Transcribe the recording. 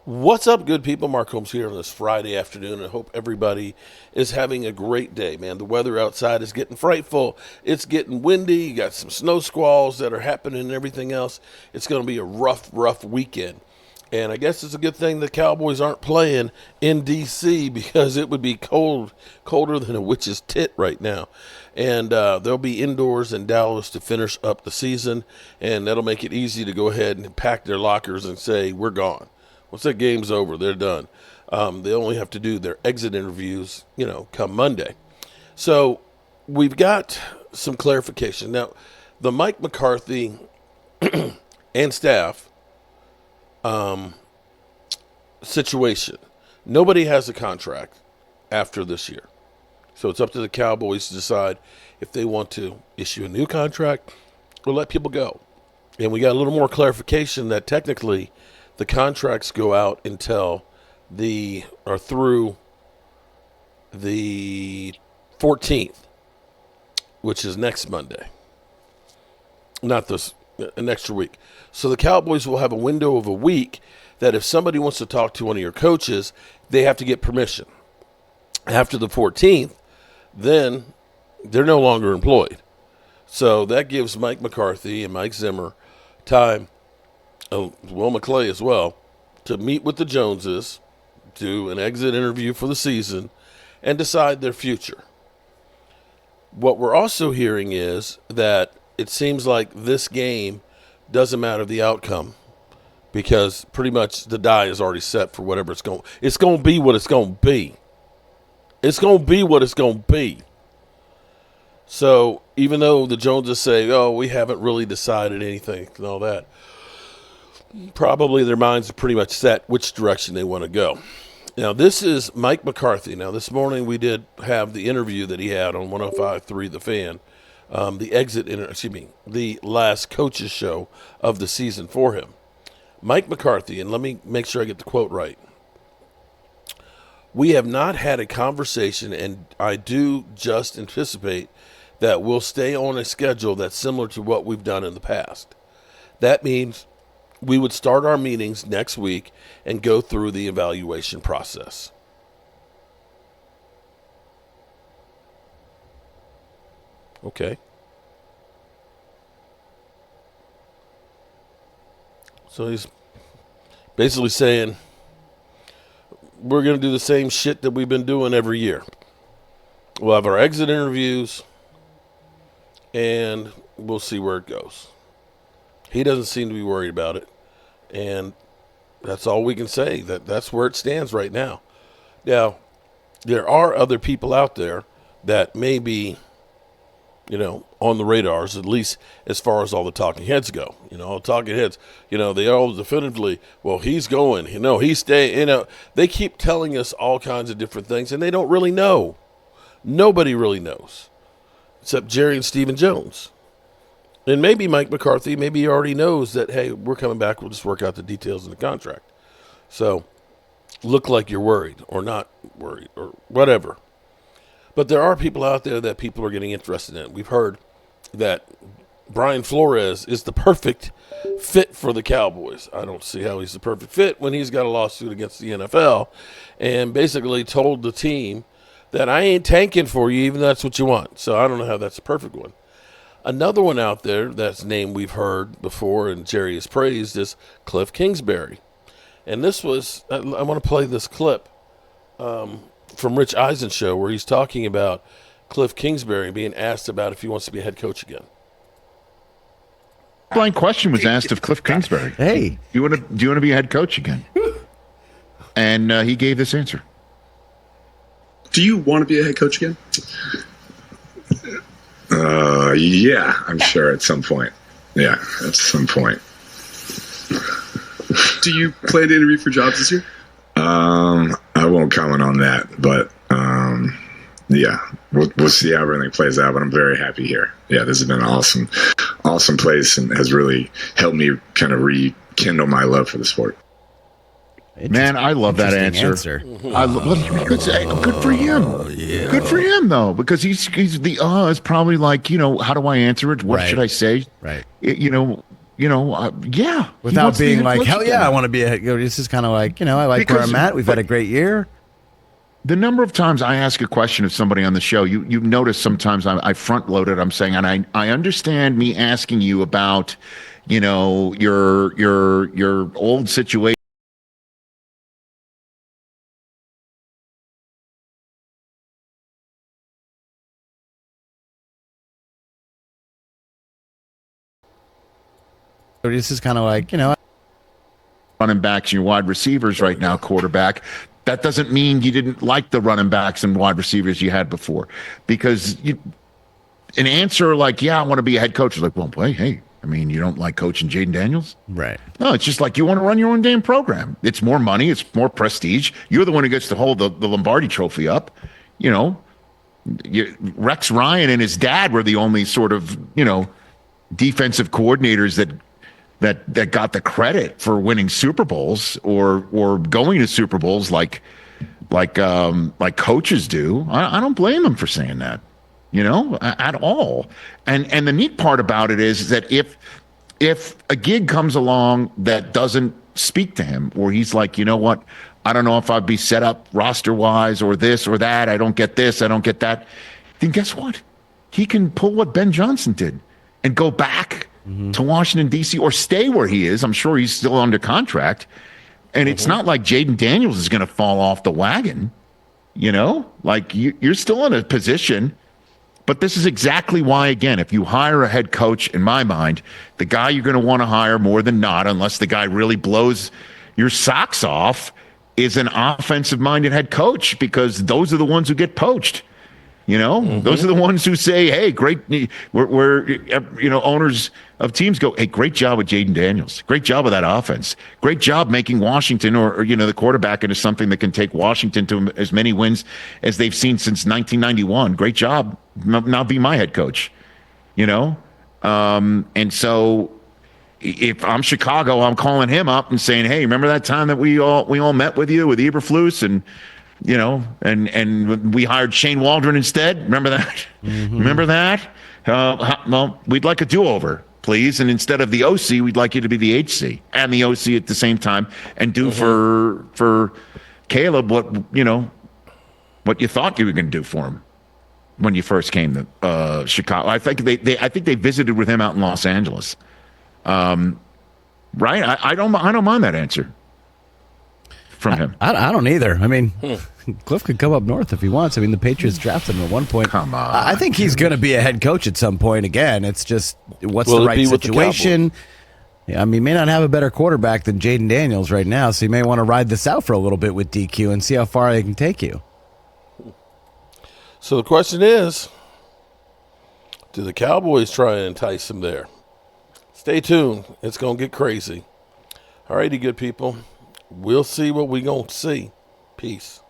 What's up, good people? Mark Holmes here on this Friday afternoon. I hope everybody is having a great day, man. The weather outside is getting frightful. It's getting windy. You got some snow squalls that are happening and everything else. It's going to be a rough weekend. And I guess it's a good thing the Cowboys aren't playing in D.C. because it would be colder than a witch's tit right now. And they'll be indoors in Dallas to finish up the season, and that'll make it easy to go ahead and pack their lockers and say, we're gone. Once that game's over, they're done. They only have to do their exit interviews, come Monday. So we've got some clarification. Now, the Mike McCarthy and staff situation, nobody has a contract after this year. So it's up to the Cowboys to decide if they want to issue a new contract or let people go. And we got a little more clarification that technically the contracts go out until through the 14th, which is next Monday. Not this, an extra week. So the Cowboys will have a window of a week that if somebody wants to talk to one of your coaches, they have to get permission. After the 14th, then they're no longer employed. So that gives Mike McCarthy and Mike Zimmer time, Will McClay as well, to meet with the Joneses, do an exit interview for the season, and decide their future. What we're also hearing is that it seems like this game doesn't matter the outcome because pretty much the die is already set for whatever it's going. It's going to be what it's going to be. It's going to be what it's going to be. So even though the Joneses say, oh, we haven't really decided anything and all that, probably their minds are pretty much set which direction they want to go. Now, this is Mike McCarthy. Now, this morning we did have the interview that he had on 105.3 The Fan, the last coaches show of the season for him. Mike McCarthy, and let me make sure I get the quote right. We have not had a conversation, and I do just anticipate that we'll stay on a schedule that's similar to what we've done in the past. That means we would start our meetings next week and go through the evaluation process. Okay. So he's basically saying, we're going to do the same shit that we've been doing every year. We'll have our exit interviews, and we'll see where it goes. He doesn't seem to be worried about it, and that's all we can say. That's where it stands right now. Now, there are other people out there that may be, on the radars, at least as far as all the talking heads go. Talking heads, they all definitively, well, he's going, he's staying, they keep telling us all kinds of different things, and they don't really know. Nobody really knows, except Jerry and Stephen Jones. And maybe Mike McCarthy, maybe he already knows that, hey, we're coming back, we'll just work out the details in the contract. So, look like you're worried or not worried or whatever. But there are people out there that people are getting interested in. We've heard that Brian Flores is the perfect fit for the Cowboys. I don't see how he's the perfect fit when he's got a lawsuit against the NFL and basically told the team that I ain't tanking for you, even though that's what you want. So I don't know how that's the perfect one. Another one out there that's name we've heard before and Jerry has praised is Kliff Kingsbury. And this was, I want to play this clip from Rich Eisen's show where he's talking about Kliff Kingsbury being asked about if he wants to be a head coach again. Blind question was asked of Kliff Kingsbury. Hey, do you want to be a head coach again? And he gave this answer. Do you want to be a head coach again? Yeah, I'm sure at some point. Yeah, at some point. Do you plan to interview for jobs this year? I won't comment on that, but yeah, we'll see how everything plays out. But I'm very happy here. Yeah, this has been an awesome place, and has really helped me kind of rekindle my love for the sport. Man, I love that answer. Good for him. Yeah. Good for him, though, because he's the is probably like, how do I answer it? What should I say? Right. Yeah. He Without wants to be being head like, coach hell yeah, again. I want to be a head coach. This is kind of like, I like where Because- I'm at. We've had a great year. The number of times I ask a question of somebody on the show, you've noticed sometimes I front load it. I'm saying, and I understand me asking you about, your old situation. This is kind of like, Running backs and your wide receivers right now, quarterback. That doesn't mean you didn't like the running backs and wide receivers you had before, because an answer like, yeah, I want to be a head coach is like, well, hey, I mean, you don't like coaching Jaden Daniels? right. No, it's just like you want to run your own damn program. It's more money. It's more prestige. You're the one who gets to hold the Lombardi trophy up. Rex Ryan and his dad were the only sort of, defensive coordinators that got the credit for winning Super Bowls or going to Super Bowls like coaches do. I don't blame them for saying that, at all. And the neat part about it is that if a gig comes along that doesn't speak to him, or he's like, you know what, I don't know if I'd be set up roster wise or this or that. I don't get this. I don't get that. Then guess what? He can pull what Ben Johnson did and go back to Washington, D.C., or stay where he is. I'm sure he's still under contract. And it's not like Jaden Daniels is going to fall off the wagon, like you're still in a position. But this is exactly why, again, if you hire a head coach, in my mind, the guy you're going to want to hire more than not, unless the guy really blows your socks off, is an offensive-minded head coach, because those are the ones who get poached. Those are the ones who say, hey, great, we're owners of teams go, hey, great job with Jaden Daniels. Great job with that offense. Great job making Washington or the quarterback into something that can take Washington to as many wins as they've seen since 1991. Great job. Now be my head coach, and so if I'm Chicago, I'm calling him up and saying, hey, remember that time that we all met with you with Eberflus and and we hired Shane Waldron instead. Remember that? Remember that? Well, we'd like a do-over, please. And instead of the OC, we'd like you to be the HC and the OC at the same time, and do for Caleb what you thought you were going to do for him when you first came to Chicago. I think they visited with him out in Los Angeles. Right? I don't mind that answer from him. I don't either. I mean, Kliff could come up north if he wants. I mean, the Patriots drafted him at one point. Come on. I think he's going to be a head coach at some point again. It's just, what's Will the it right be with the situation? Yeah, I mean, he may not have a better quarterback than Jaden Daniels right now, so you may want to ride this out for a little bit with DQ and see how far they can take you. So the question is, do the Cowboys try and entice him there? Stay tuned. It's going to get crazy. All righty, good people. We'll see what we're going to see. Peace.